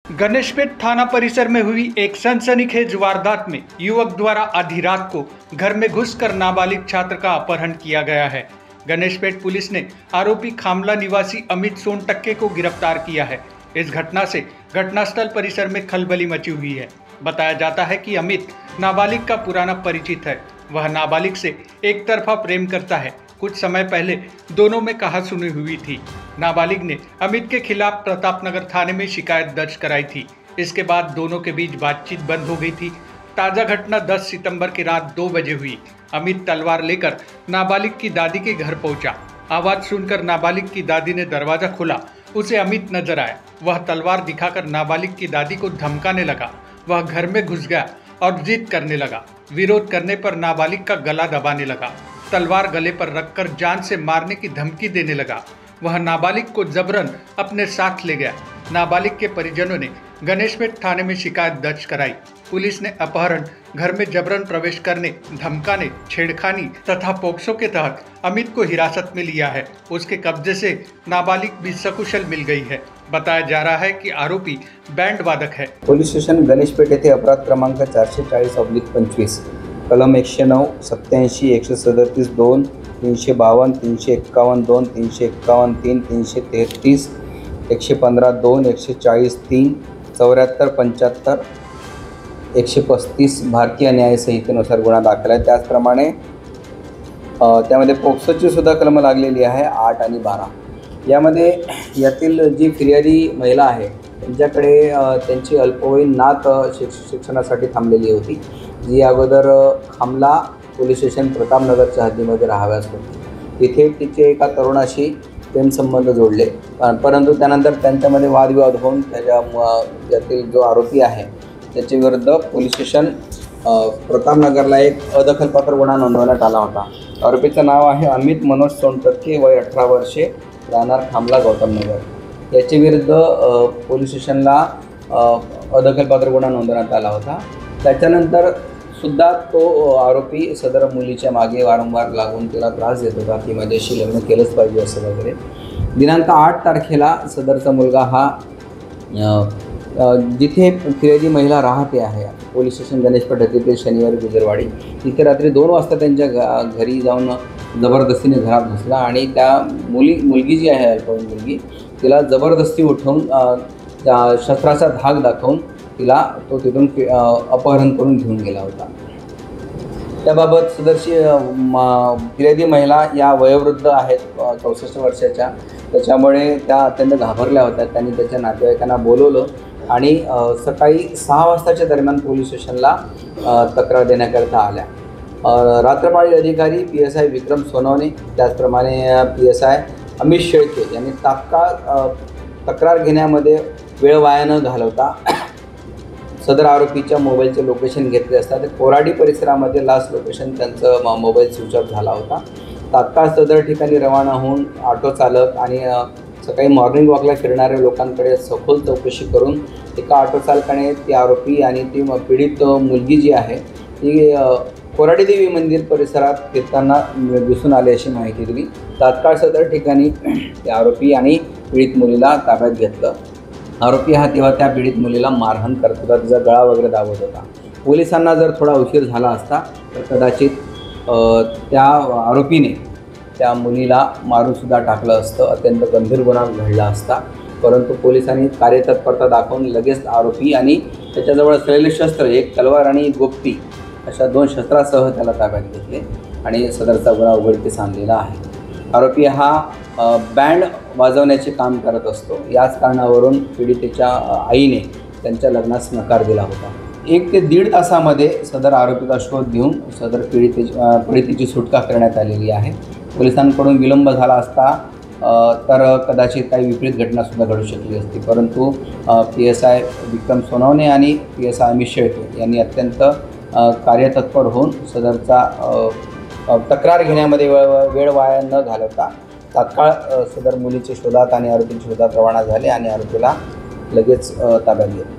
गणेशपेट थाना परिसर में हुई एक सनसनीखेज वारदात में युवक द्वारा आधी रात को घर में घुसकर नाबालिग छात्र का अपहरण किया गया है। गणेशपेट पुलिस ने आरोपी खामला निवासी अमित सोनटक्के को गिरफ्तार किया है। इस घटना से घटनास्थल परिसर में खलबली मची हुई है। बताया जाता है कि अमित नाबालिग का पुराना परिचित है। वह नाबालिग से एक तरफा प्रेम करता है। कुछ समय पहले दोनों में कहासुनी हुई थी। नाबालिग ने अमित के खिलाफ प्रतापनगर थाने में शिकायत दर्ज कराई थी। इसके बाद दोनों के बीच बातचीत बंद हो गई थी। ताज़ा घटना 10 सितंबर की रात 2 बजे हुई। अमित तलवार लेकर नाबालिग की दादी के घर पहुंचा। आवाज़ सुनकर नाबालिग की दादी ने दरवाज़ा खोला। उसे अमित नजर आया। वह तलवार दिखाकर नाबालिग की दादी को धमकाने लगा। वह घर में घुस गया और जिद करने लगा। विरोध करने पर नाबालिग का गला दबाने लगा। तलवार गले पर रखकर जान से मारने की धमकी देने लगा। वह नाबालिग को जबरन अपने साथ ले गया। नाबालिग के परिजनों ने गणेशपेट थाने में शिकायत दर्ज कराई। पुलिस ने अपहरण, घर में जबरन प्रवेश करने, धमकाने, छेड़खानी तथा पोक्सो के तहत अमित को हिरासत में लिया है। उसके कब्जे से नाबालिग भी सकुशल मिल गई है। बताया जा रहा है कि आरोपी बैंड वादक है। पोलीस स्टेशन गणेशपेठ येथे अपराध क्रमांक 440/25 कलम 109, 87, 137, 2, 352, 351, 2, 351, 3, 333, 115, 2, 140, 3, 74, 75, 135 भारतीय न्याय संहितेनुसार गुन्हा दाखल आहे। त्याचप्रमाणे त्यामध्ये पोक्सोची सुद्धा कलम लागलेली आहे 8 आणि 12। यामध्ये यातील जी फिर्यादी महिला आहे त्यांच्याकडे त्यांची अल्पवयीन नात शिक्षणासाठी थांबलेली होती, जी अगोदर खामला पोलीस स्टेशन प्रतापनगरच्या हद्दीमध्ये राहाव्यास होती। तिथे तिचे एका तरुणाशी प्रेमसंबंध जोडले, परंतु त्यानंतर त्यांच्यामध्ये वादविवाद होऊन त्यातील जो आरोपी आहे त्याच्या विरुद्ध पोलीस स्टेशन प्रतापनगरला एक अदखलपात्र गुन्हा नोंदवण्यात आला होता। आरोपीचं नाव आहे अमित मनोज सोनटक्के, वय 18 वर्षे, राहणार खामला गौतमनगर। याच्या विरुद्ध पोलीस स्टेशनला अदखलपात्र गुन्हा नोंदवण्यात आला होता। त्याच्यानंतर सुद्धा तो आरोपी सदर मुलीच्या मागे वारंवार लागून तिला त्रास देत होता की माझ्याशी लग्न केलंच पाहिजे असं वगैरे। दिनांक 8 तारखेला सदरचा मुलगा हा जिथे फिर्यादी महिला राहते आहे पोलीस स्टेशन गणेशपेठ येथील शनिवारी गुजरवाडी, तिथे रात्री 2 वाजता त्यांच्या घरी जाऊन जबरदस्तीने घरात घुसला आणि त्या मुलगी जी आहे अल्पवयीन मुलगी, तिला जबरदस्ती उठवून शस्त्राचा धाक दाखवून तिला तो तिथून अपहरण करून घेऊन गेला होता। त्याबाबत सदरची फिर्यादी महिला या वयोवृद्ध आहेत 64 वर्षाच्या, त्याच्यामुळे त्या अत्यंत घाबरल्या होत्या। त्यांनी त्याच्या नातेवाईकांना बोलवलं आणि सकाळी 6 वाजताच्या दरम्यान पोलीस स्टेशनला तक्रार देण्याकरता आल्या। रात्रपाळी अधिकारी PSI विक्रम सोनवणे, त्याचप्रमाणे PSI अमित शेळके यांनी तात्काळ तक्रार घेण्यामध्ये वेळ वाया न घालवता सदर आरोपीच्या मोबाईलचे लोकेशन घेतले असता ते कोराडी परिसरामध्ये लास्ट लोकेशन त्यांचं मोबाईल स्विच ऑफ झाला होता। तात्काळ सदर ठिकाणी रवाना होऊन ऑटो चालक आणि सकाळी मॉर्निंग वॉकला फिरणाऱ्या लोकांकडे सखोल चौकशी करून एका ऑटो चालकाने ती आरोपी आणि ती पीडित मुलगी जी आहे ती कोराडी देवी मंदिर परिसरात फिरताना दिसून आली अशी माहिती दिली। तात्काळ सदर ठिकाणी त्या आरोपी आणि पीडित मुलीला ताब्यात घेतलं। आरोपी हा तेव्हा त्या पीडित मुलीला मारहाण करत होता, तिचा गळा वगैरे दाबत होता। पोलिसांना जर थोडा उशीर झाला असता तर कदाचित त्या आरोपीने त्या मुलीला मारूनसुद्धा टाकलं असतं, अत्यंत गंभीर गुन्हा घडला असता। परंतु पोलिसांनी कार्यतत्परता दाखवून लगेच आरोपी आणि त्याच्याजवळ असलेले शस्त्र, एक तलवार आणि एक गोप्ती, अशा 2 शस्त्रासह त्याला ताब्यात घेतले आणि सदरचा गुन्हा उघडकीस आणलेला आहे। आरोपी हा बँड वाजवण्याचे काम करत असतो। याच कारणावरून पीडितेच्या आईने त्यांच्या लग्नास नकार दिला होता। 1 ते 1.5 तासामध्ये सदर आरोपीचा शोध घेऊन सदर पीडितेची सुटका करण्यात आलेली आहे। पोलिसांकडून विलंब झाला असता तर कदाचित काही विपरीत घटनासुद्धा घडू शकली असती, परंतु PSI विक्रम सोनवणे आणि PSI अमित शेळके यांनी अत्यंत कार्यतत्पर होऊन सदरचा तक्रार घेण्यामध्ये वेळ वाया न घालवता तात्काळ सदर मुलीच्या शोधात आणि आरोपीच्या शोधात रवाना झाले आणि आरोपीला लगेच ताब्यात घेतले।